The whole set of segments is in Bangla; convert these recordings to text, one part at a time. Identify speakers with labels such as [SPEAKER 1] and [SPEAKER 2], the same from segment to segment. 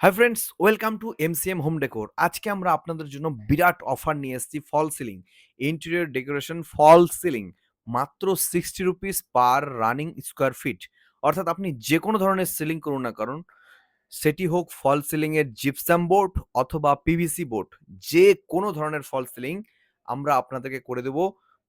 [SPEAKER 1] Hi friends, welcome to MCM home decor. আজকে আমরা আপনাদের জন্য বিরাট অফার নিয়ে এসেছি। ফল সিলিং, ইন্টেরিয়র ডেকোরেশন ফল সিলিং মাত্র 60 rupees per running square feet. অর্থাৎ আপনি যে কোনো ধরনের সিলিং করুন না কারণ, সেটি হোক ফল সিলিং এর জিপসাম বোর্ড অথবা পিভিসি বোর্ড, যে কোনো ধরনের ফল সিলিং আমরা আপনাদেরকে করে দেব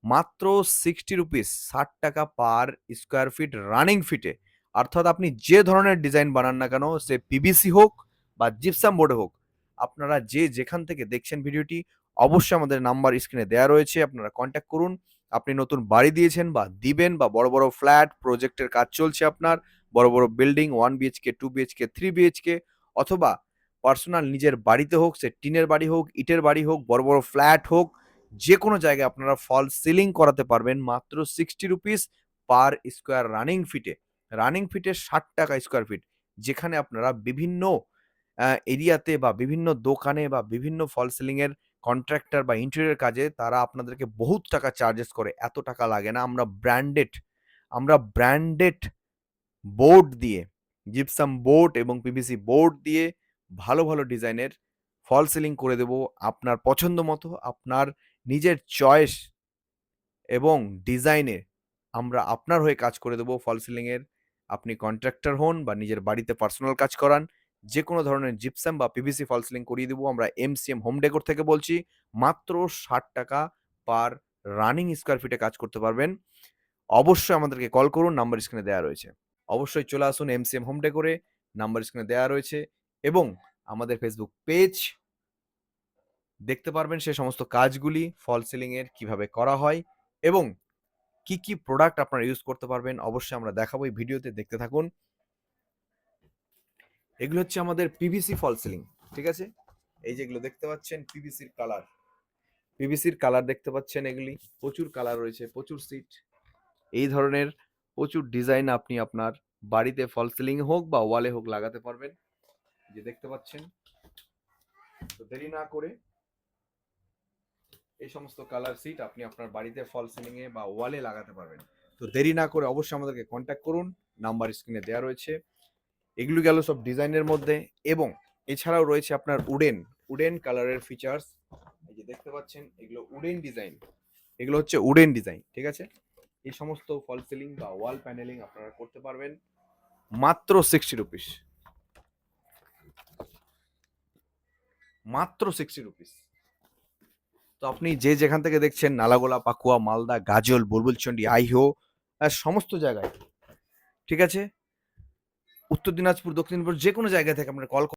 [SPEAKER 1] মাত্র 60 রুপিস, 60 টাকা পার স্কোয়ার ফিট রানিং ফিটে। অর্থাৎ আপনি যে ধরনের ডিজাইন বানান না কেন, সে পিভিসি হোক বা জিপসাম বোর্ডে হোক, আপনারা যে যেখান থেকে দেখছেন ভিডিওটি, অবশ্যই আমাদের নাম্বার স্ক্রিনে দেওয়া রয়েছে, আপনারা কন্ট্যাক্ট করুন। আপনি নতুন বাড়ি দিয়েছেন বা দিবেন, বা বড় বড় ফ্ল্যাট প্রজেক্টের কাজ চলছে আপনার, বড় বড় বিল্ডিং 1 বিএইচকে 2 বিএইচকে 3 বিএইচকে, অথবা পার্সোনাল নিজের বাড়িতে হোক, সে টিনের বাড়ি হোক, ইটের বাড়ি হোক, বড় বড় ফ্ল্যাট হোক, যে কোনো জায়গায় আপনারা ফল সিলিং করাতে পারবেন মাত্র 60 রুপিস পার স্কোয়ার রানিং ফিটে। রানিং ফিটে 60 টাকা স্কোয়ার ফিট, যেখানে আপনারা বিভিন্ন এরিয়াতে বা বিভিন্ন দোকানে বা বিভিন্ন ফল সিলিং এর কন্ট্রাক্টর বা ইন্টেরিয়র কাজে তারা আপনাদেরকে বহুত টাকা চার্জেস করে। এত টাকা লাগে না। আমরা ব্র্যান্ডেড বোর্ড দিয়ে, জিপসাম বোর্ড এবং পিভিসি বোর্ড দিয়ে ভালো ভালো ডিজাইনের ফল সিলিং করে দেব আপনার পছন্দ মতো, আপনার নিজের চয়েস এবং ডিজাইনে আমরা আপনার হয়ে কাজ করে দেবো ফল সিলিং এর। আপনি কন্ট্রাক্টর হন বা নিজের বাড়িতে পার্সোনাল কাজ করান, যে কোনো ধরনের জিপসাম বা পিভিসি ফল সিলিং করিয়ে দেবো আমরা এমসিএম হোম ডেকোর থেকে বলছি। মাত্র 60 টাকা পার রানিং স্কোয়ার ফিটে কাজ করতে পারবেন। অবশ্যই আমাদেরকে কল করুন, নাম্বার স্ক্রিনে দেওয়া রয়েছে। অবশ্যই চলে আসুন এমসিএম হোম ডেকোরে, নাম্বার স্ক্রিনে দেওয়া রয়েছে, এবং আমাদের ফেসবুক পেজ দেখতে পারবেন সে সমস্ত কাজগুলি ফল সিলিং এর কিভাবে করা হয় এবং কি কি প্রোডাক্ট আপনারা ইউজ করতে পারবেন অবশ্যই আমরা দেখাবো এই ভিডিওতে, দেখতে থাকুন। এগুলো হচ্ছে আমাদের পিভিসি ফল সিলিং, ঠিক আছে? এই যেগুলো দেখতে পাচ্ছেন পিভিসির কালার দেখতে পাচ্ছেন, এগুলি প্রচুর কালার রয়েছে, প্রচুর সিট, এই ধরনের প্রচুর ডিজাইন আপনি আপনার বাড়িতে ফল সিলিং হোক বা ওয়ালে হোক লাগাতে পারবেন, যে দেখতে পাচ্ছেন। তো দেরি না করে এই সমস্ত কালার সিট আপনি আপনার বাড়িতে ফল সিলিং এ বা ওয়ালে লাগাতে পারবেন। তো দেরি না করে অবশ্যই আমাদেরকে কন্ট্যাক্ট করুন, নাম্বার স্ক্রিনে দেওয়া রয়েছে। এগুলো গেল সব ডিজাইনের মধ্যে, এবং এছাড়াও রয়েছে আপনার উডেন কালারের ফিচার্স। এই যে দেখতে পাচ্ছেন, এগুলো উডেন ডিজাইন, এগুলো হচ্ছে উডেন ডিজাইন, ঠিক আছে? এই সমস্ত ফল সিলিং বা ওয়াল প্যানেলিং আপনারা করতে পারবেন মাত্র 60 রুপিস, মাত্র 60 রুপিস। তো আপনি যে যেখান থেকে দেখছেন, নালাগোলা, পাকুয়া, মালদা, গাজল, বুলবুলচন্ডী, আইহো, সমস্ত জায়গায়, ঠিক আছে? উত্তর দিনাজপুর, দক্ষিণ দিনাজপুর, যে কোনো জায়গা থেকে আপনারা কল